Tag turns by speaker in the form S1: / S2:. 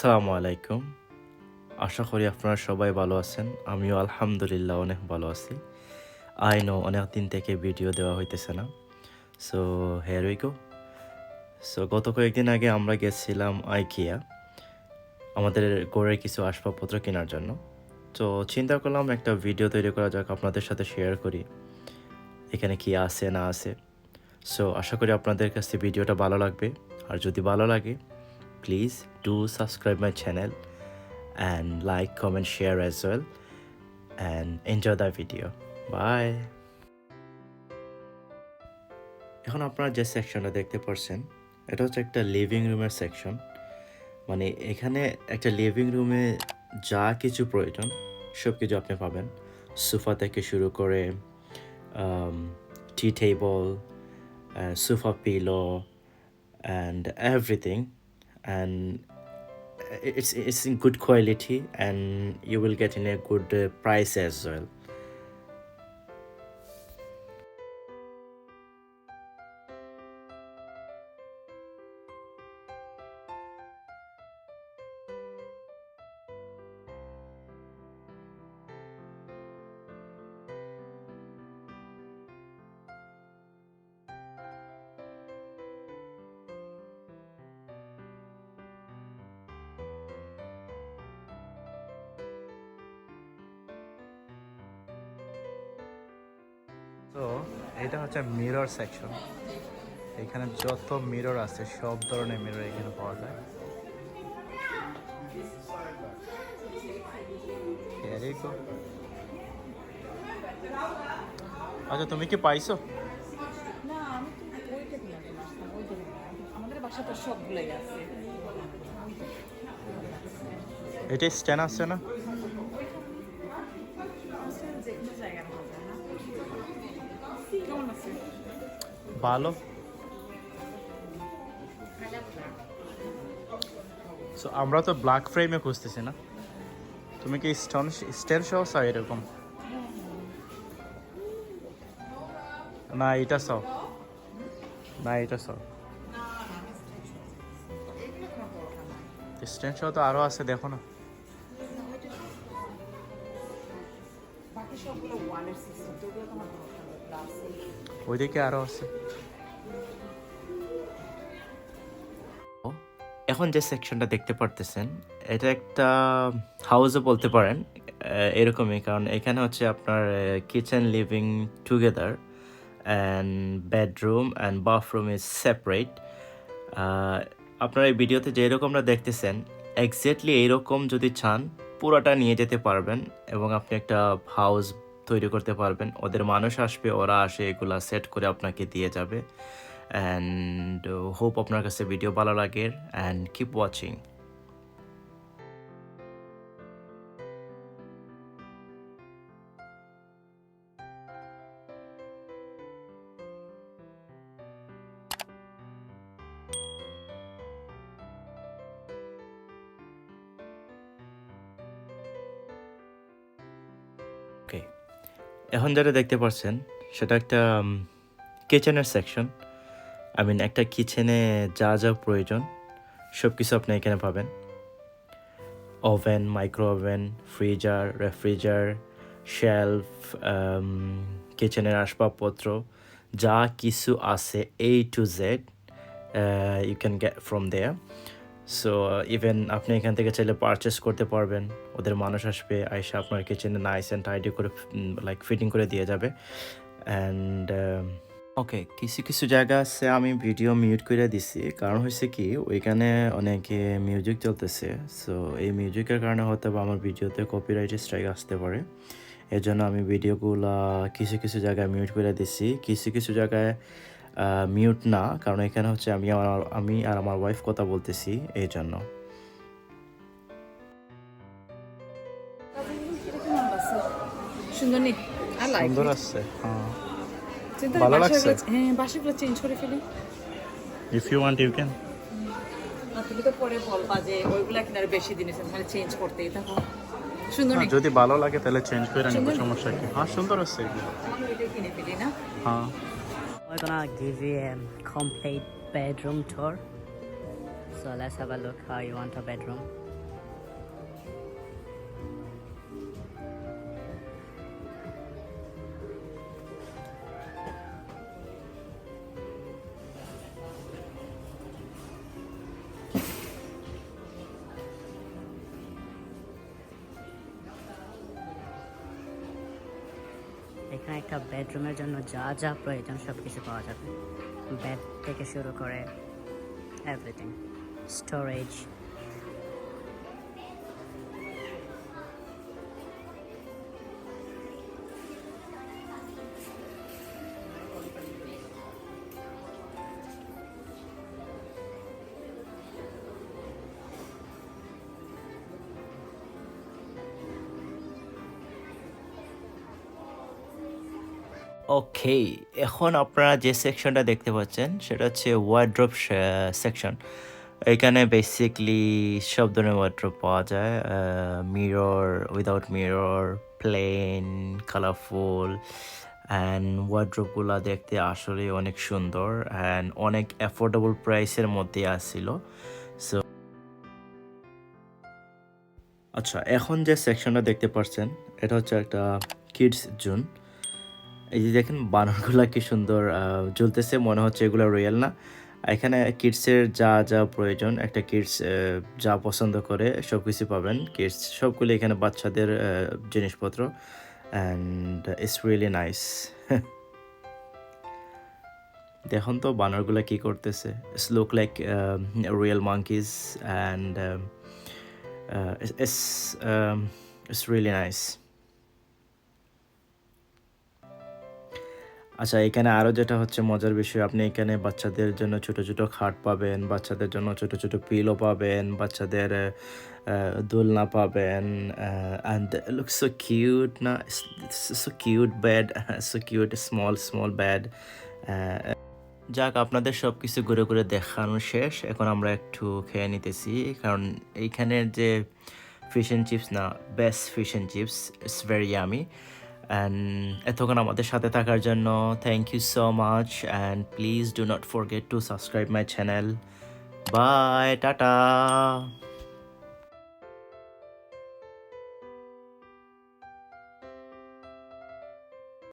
S1: আসসালামু আলাইকুম। আশা করি আপনারা সবাই ভালো আছেন। আমিও আলহামদুলিল্লাহ অনেক ভালো আছি। আই নো অনেক দিন থেকে ভিডিও দেওয়া হইতেছে না। So here we go. So গত কয়েকদিন আগে আমরা গেছিলাম আইকিয়া আমাদের ঘরের কিছু আসবাবপত্র কেনার জন্য। তো চিন্তা করলাম একটা ভিডিও তৈরি করা যাক, আপনাদের সাথে শেয়ার করি এখানে কি আছে না আছে। সো আশা করি আপনাদের কাছে ভিডিওটা ভালো লাগবে। আর যদি ভালো লাগে please do subscribe my channel and like, comment, share as well and enjoy the video. Bye. এখন আপনারা যে সেকশনটা দেখতে পাচ্ছেন এটা হচ্ছে একটা লিভিং রুমের সেকশন। মানে এখানে একটা লিভিং রুমে যা কিছু প্রয়োজন সব কিছু আপনি পাবেন। সোফা থেকে শুরু করে tea table, sofa pillow and everything, and it's in good quality and you will get in a good price as well. তো এটা হচ্ছে মিরর সেকশন। এখানে যত মিরর আছে সব ধরনের মিরর এখানে পাওয়া যায়। আচ্ছা, তুমি কি পাইছো?
S2: না, আমি তো ওইটা দিয়ে আসলাম, ওই জন্য আমাদের বাসা তো সবগুলাই আছে।
S1: এটা স্ট্যান্ড আছে না?
S2: যে কোনো জায়গায় পাওয়া যায় না? কেমন আছে?
S1: ভালো। সো আমরা তো ব্ল্যাক ফ্রেমে খুঁজতেছি না, তুমি কি স্ট্যান্ড সহ চাও এরকম? না এটা চাও, না এটা চাও। স্ট্যান্ড সহ তো আরও আছে, দেখো না।
S2: বাকি সবগুলো ওয়ালের সিস্টেম, তো ওগুলো তোমার দরকার নেই।
S1: ওইদিকে আরও আছে। এখন যে সেকশনটা দেখতে পারতেছেন এটা একটা হাউসও বলতে পারেন এরকমই, কারণ এখানে হচ্ছে আপনার kitchen living together and bedroom and bathroom is separate. আপনার এই ভিডিওতে যেরকমটা দেখতেছেন এক্স্যাক্টলি এইরকম যদি চান পুরোটা নিয়ে যেতে পারবেন এবং আপনি একটা হাউস তৈরি করতে পারবেন। ওদের মানুষ আসবে, ওরা আসে এগুলা সেট করে আপনাকে দিয়ে যাবে। অ্যান্ড হোপ আপনার কাছে ভিডিও ভালো লাগে অ্যান্ড কিপ ওয়াচিং। ওকে, এখন যেটা দেখতে পাচ্ছেন সেটা একটা কিচেনের সেকশন। একটা কিচেনে যা যা প্রয়োজন সব কিছু আপনি এখানে পাবেন। Oven, micro oven, freezer, refrigerator, shelf, কিচেনের আসবাবপত্র যা কিছু আছে A to Z you can get from there. So even আপনি এখান থেকে চাইলে পারচেস করতে পারবেন। ওদের মানুষ আসবে, আইসা আপনার কিচেনে নাইস অ্যান্ড টাইডি করে লাইক ফিটিং করে দিয়ে যাবে। অ্যান্ড ওকে, কিছু কিছু জায়গা আছে আমি ভিডিও মিউট করে দিছি, কারণ হয়েছে কি ওইখানে অনেকে মিউজিক চলতেছে। সো এই মিউজিকের কারণে হয়তো বা আমার ভিডিওতে কপিরাইট স্ট্রাইক আসতে পারে। এর জন্য আমি ভিডিওগুলা কিছু কিছু জায়গায় মিউট করে দিছি, কিছু কিছু জায়গায় মিউট না, কারণ এখানে হচ্ছে আমি আর আমার ওয়াইফ কথা বলতেছি এই জন্য।
S2: সুন্দর নেই, আর লাইক
S1: সুন্দর আছে, হ্যাঁ
S2: চিন্তা
S1: ভালো লাগছে।
S2: হ্যাঁ, বাসাগুলো চেঞ্জ করে ফেলি।
S1: If you want you can.
S2: তুমি তো পরে বলবা যে ওইগুলা কিনার বেশি দিন আছে, তাহলে চেঞ্জ করতেই থাকো। সুন্দর নেই,
S1: যদি ভালো লাগে তাহলে চেঞ্জ করে নিব,
S2: সুন্দর।
S1: সমস্যা কি? হ্যাঁ সুন্দর আছে এগুলো।
S2: আমি ওইটাই কিনে ফেলি না।
S1: হ্যাঁ
S3: We're gonna give you a complete bedroom tour. So let's have a look how you want a bedroom. এখানে একটা বেডরুমের জন্য যা যা প্রয়োজন সব কিছু পাওয়া যাবে। বেড থেকে শুরু করে এভরিথিং, স্টোরেজ।
S1: ওকে, এখন আপনারা যে সেকশনটা দেখতে পাচ্ছেন সেটা হচ্ছে ওয়ার্ড্রোব সেকশন। এখানে বেসিকলি সব ধরনের ওয়ার্ড্রোব পাওয়া যায়, mirror, without mirror, plain, colourful, and ওয়ার্ড্রোবগুলো দেখতে আসলে অনেক সুন্দর অ্যান্ড অনেক অ্যাফোর্ডেবল প্রাইসের মধ্যে আসছিল। সো আচ্ছা, এখন যে সেকশনটা দেখতে পাচ্ছেন এটা হচ্ছে একটা কিডস জোন। এই যে দেখেন বানরগুলা কি সুন্দর জ্বলতেছে, মনে হচ্ছে এগুলো রিয়েল না। এখানে কিডসের যা যা প্রয়োজন, একটা কিডস যা পছন্দ করে সব কিছু পাবেন। কিডস সবগুলো এখানে বাচ্চাদের জিনিসপত্র, অ্যান্ড ইটস রিয়েলি নাইস। দেখুন তো বানরগুলা কি করতেছে, it's look like real monkeys and it's really nice. আচ্ছা, এখানে আরও যেটা হচ্ছে মজার বিষয়, আপনি এখানে বাচ্চাদের জন্য ছোট ছোট খাট পাবেন, বাচ্চাদের জন্য ছোট ছোট পিলো পাবেন, বাচ্চাদের দোলনা পাবেন, অ্যান্ড লুক সো কিউট না, so cute bed, so cute small small bed. যাক, আপনাদের সব কিছু ঘুরে ঘুরে দেখানো শেষ, এখন আমরা একটু খেয়ে নিতেছি, কারণ এইখানের যে ফিশ অ্যান্ড চিপস না, best fish and chips, it's very yummy. And এতক্ষণ আমাদের সাথে থাকার জন্য thank you so much, and please do not forget to subscribe my channel. Bye, tata.